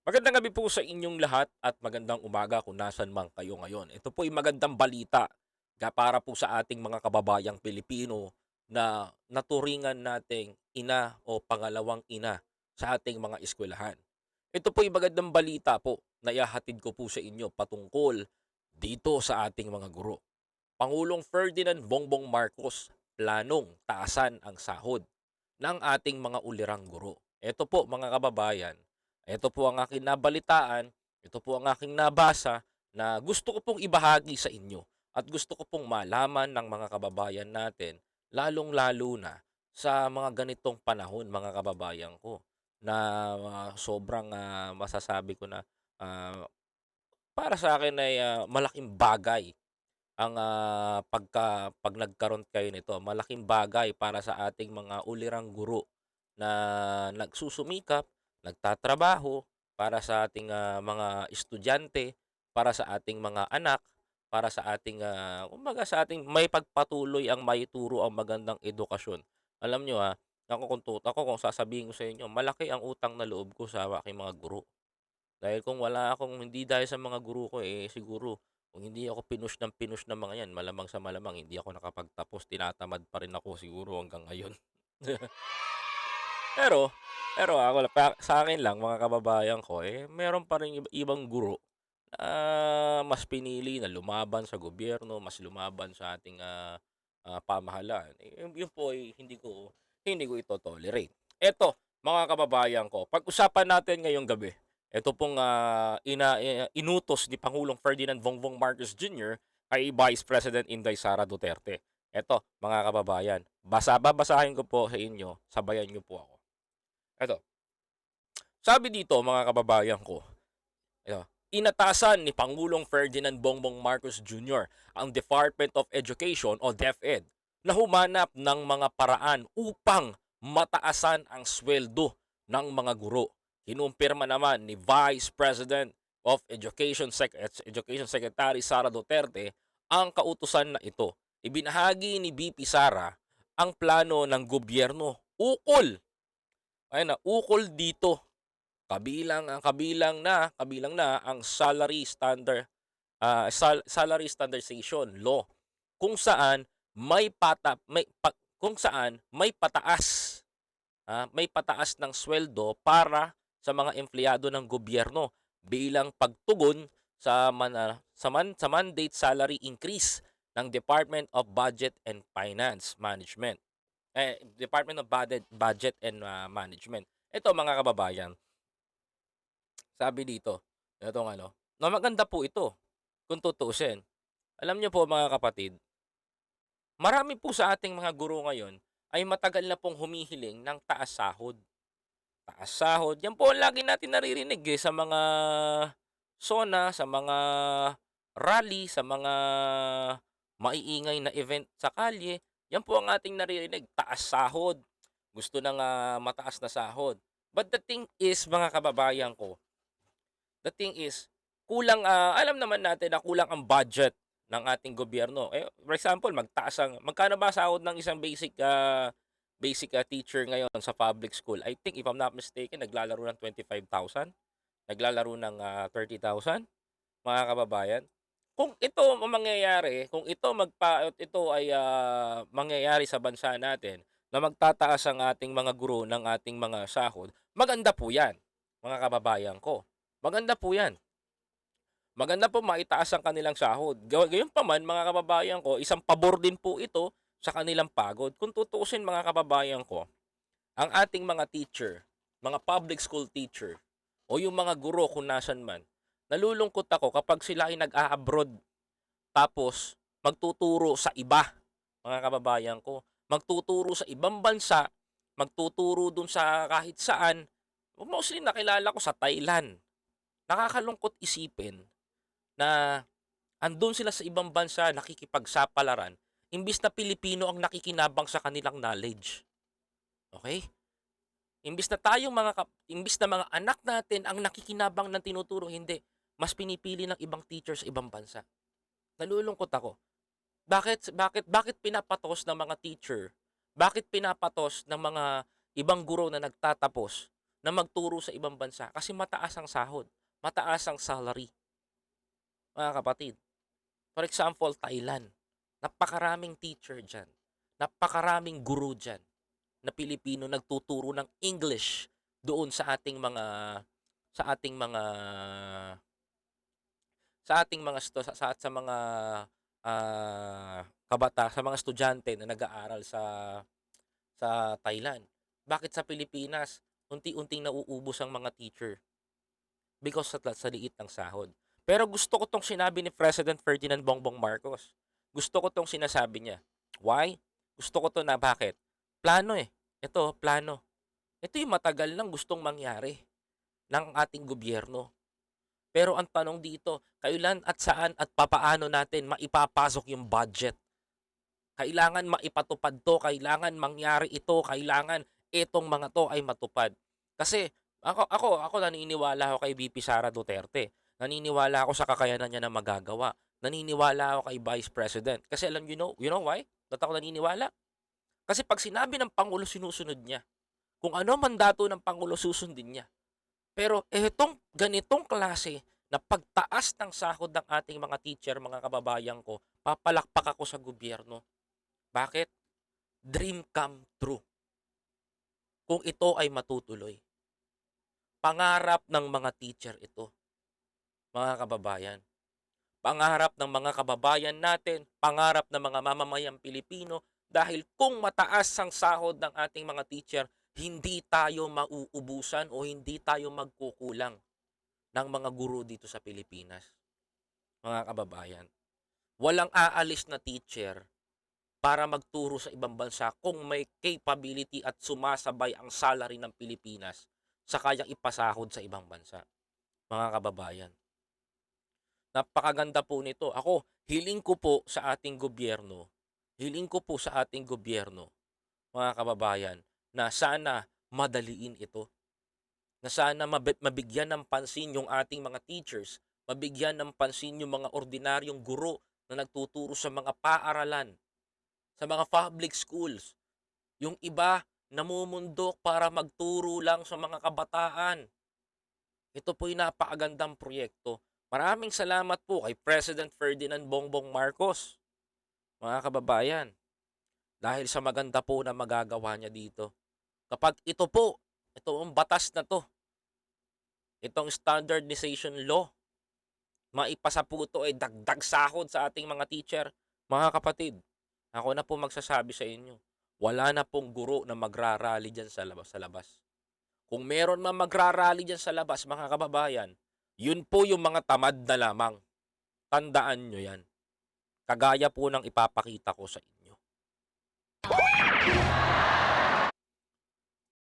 Magandang gabi po sa inyong lahat at magandang umaga kung nasan man kayo ngayon. Ito po ay magandang balita para po sa ating mga kababayang Pilipino na naturingan nating ina o pangalawang ina sa ating mga eskwelahan. Ito po ay magandang balita po na ihahatid ko po sa inyo patungkol dito sa ating mga guro. Pangulong Ferdinand Bongbong Marcos planong taasan ang sahod ng ating mga ulirang guro. Ito po mga kababayan, ito po ang aking nabalitaan, ito po ang aking nabasa na gusto ko pong ibahagi sa inyo at gusto ko pong malaman ng mga kababayan natin, lalong-lalo na sa mga ganitong panahon mga kababayan ko na sobrang masasabi ko na ah, para sa akin ay malaking bagay ang pag nagkaroon kayo nito. Malaking bagay para sa ating mga ulirang guro na nagsusumikap, nagtatrabaho para sa ating mga estudyante, para sa ating mga anak, para sa ating kumbaga sa ating may pagpatuloy ang maituro ang magandang edukasyon. Alam niyo ako kung sasabihin ko sa inyo, malaki ang utang na loob ko sa aking mga guro. Dahil kung wala akong hindi dahil sa mga guro ko, siguro kung hindi ako pinush ng mga 'yan, malamang sa malamang hindi ako nakapagtapos, tinatamad pa rin ako siguro hanggang ngayon. Pero pero ako sa akin lang mga kababayan ko, meron pa ring ibang guro na mas pinili na lumaban sa gobyerno, mas lumaban sa ating pamahalaan. Yun po ay hindi ko ito-tolerate. Eto, mga kababayan ko, pag-usapan natin ngayong gabi, eto pong inutos ni Pangulong Ferdinand Bongbong Marcos Jr. kay Vice President Inday Sara Duterte. Eto, mga kababayan, babasahin ko po sa inyo, sabayan niyo po ako. Eto, sabi dito mga kababayan ko, eto, inatasan ni Pangulong Ferdinand Bongbong Marcos Jr. ang Department of Education o DepEd na humanap ng mga paraan upang mataasan ang sweldo ng mga guro. Kinumpirma naman ni Vice President of Education Secretary Sara Duterte ang kautusan na ito. Ibinahagi ni BP Sara ang plano ng gobyerno ukol dito. Kabilang na ang salary standardization law kung saan may pataas ng sweldo para sa mga empleyado ng gobyerno bilang pagtugon sa mandate salary increase ng Department of Budget and Management. Ito mga kababayan, sabi dito, itong na maganda po ito kung tutuusin. Alam niyo po mga kapatid, marami po sa ating mga guro ngayon ay matagal na pong humihiling ng taas sahod. Taas sahod, yan po ang lagi natin naririnig sa mga SONA, sa mga rally, sa mga maiingay na event sa kalye. Yan po ang ating naririnig, taas sahod. Gusto ng mataas na sahod. But the thing is, mga kababayan ko, the thing is, alam naman natin na kulang ang budget ng ating gobyerno. For example, magkano ba sahod ng isang basic teacher ngayon sa public school? I think if I'm not mistaken, naglalaro ng 25,000, naglalaro ng 30,000, mga kababayan. Kung ito ay mangyayari sa bansa natin na magtataas ang ating mga guro ng ating mga sahod, maganda po 'yan, mga kababayan ko. Maganda po 'yan. Maganda po maitaas ang kanilang sahod. Gayunpaman mga kababayan ko, isang pabor din po ito sa kanilang pagod. Kung tutuusin mga kababayan ko, ang ating mga teacher, mga public school teacher, o yung mga guro kung nasan man, nalulungkot ako kapag sila ay nag-a-abroad tapos magtuturo sa iba, mga kababayan ko. Magtuturo sa ibang bansa, magtuturo dun sa kahit saan. Mostly nakilala ko sa Thailand. Nakakalungkot isipin na andun sila sa ibang bansa nakikipagsapalaran imbis na Pilipino ang nakikinabang sa kanilang knowledge. Okay? Imbis na mga anak natin ang nakikinabang ng tinuturo, hindi. Mas pinipili ng ibang teacher sa ibang bansa. Nalulungkot ako. Bakit pinapatos ng mga teacher? Bakit pinapatos ng mga ibang guro na nagtatapos? na magturo sa ibang bansa kasi mataas ang sahod, mataas ang salary, mga kapatid. For example, Thailand. Napakaraming teacher diyan. Napakaraming guru diyan na Pilipino nagtuturo ng English doon sa ating mga sa ating mga sto sa mga, sa mga estudyante na nag-aaral sa Thailand. Bakit sa Pilipinas unti-unting nauubos ang mga teacher? Because sa liit ng sahod. Pero gusto ko 'tong sinabi ni President Ferdinand Bongbong Marcos. Gusto ko 'tong sinasabi niya. Why? Gusto ko 'to na bakit? Plano, eh. Ito, plano. Ito yung matagal nang gustong mangyari ng ating gobyerno. Pero ang tanong dito, kailan at saan at papaano natin maipapasok yung budget? Kailangan maipatupad 'to, kailangan mangyari ito, kailangan itong mga 'to ay matupad. Kasi ako naniniwala ako kay VP Sara Duterte. Naniniwala ako sa kakayanan niya na magagawa. Naniniwala ako kay Vice President. Kasi you know why? Ba't ako naniniwala? Kasi 'pag sinabi ng pangulo sinusunod niya. Kung ano mandato ng pangulo susundin niya. Pero etong ganitong klase na pagtaas ng sahod ng ating mga teacher, mga kababayan ko, papalakpak ako sa gobyerno. Bakit? Dream come true. Kung ito ay matutuloy. Pangarap ng mga teacher ito, mga kababayan. Pangarap ng mga kababayan natin, pangarap ng mga mamamayang Pilipino, dahil kung mataas ang sahod ng ating mga teacher, hindi tayo mauubusan o hindi tayo magkukulang ng mga guro dito sa Pilipinas, mga kababayan. Walang aalis na teacher para magturo sa ibang bansa kung may capability at sumasabay ang salary ng Pilipinas sa kayang ipasahod sa ibang bansa, mga kababayan. Napakaganda po nito. Ako, hiling ko po sa ating gobyerno, mga kababayan, na sana madaliin ito. Na sana mabigyan ng pansin yung ating mga teachers, mabigyan ng pansin yung mga ordinaryong guro na nagtuturo sa mga paaralan, sa mga public schools. Yung iba namumundok para magturo lang sa mga kabataan. Ito po'y napakagandang proyekto. Maraming salamat po kay President Ferdinand Bongbong Marcos, mga kababayan, dahil sa maganda po na magagawa niya dito. Kapag ito ang batas na to, itong standardization law, maipasa po ito ay dagdag sahod sa ating mga teacher. Mga kapatid, ako na po magsasabi sa inyo, wala na pong guro na magrarally dyan sa labas. Kung meron man magrarally dyan sa labas, mga kababayan, yun po yung mga tamad na lamang. Tandaan nyo yan. Kagaya po ng ipapakita ko sa inyo.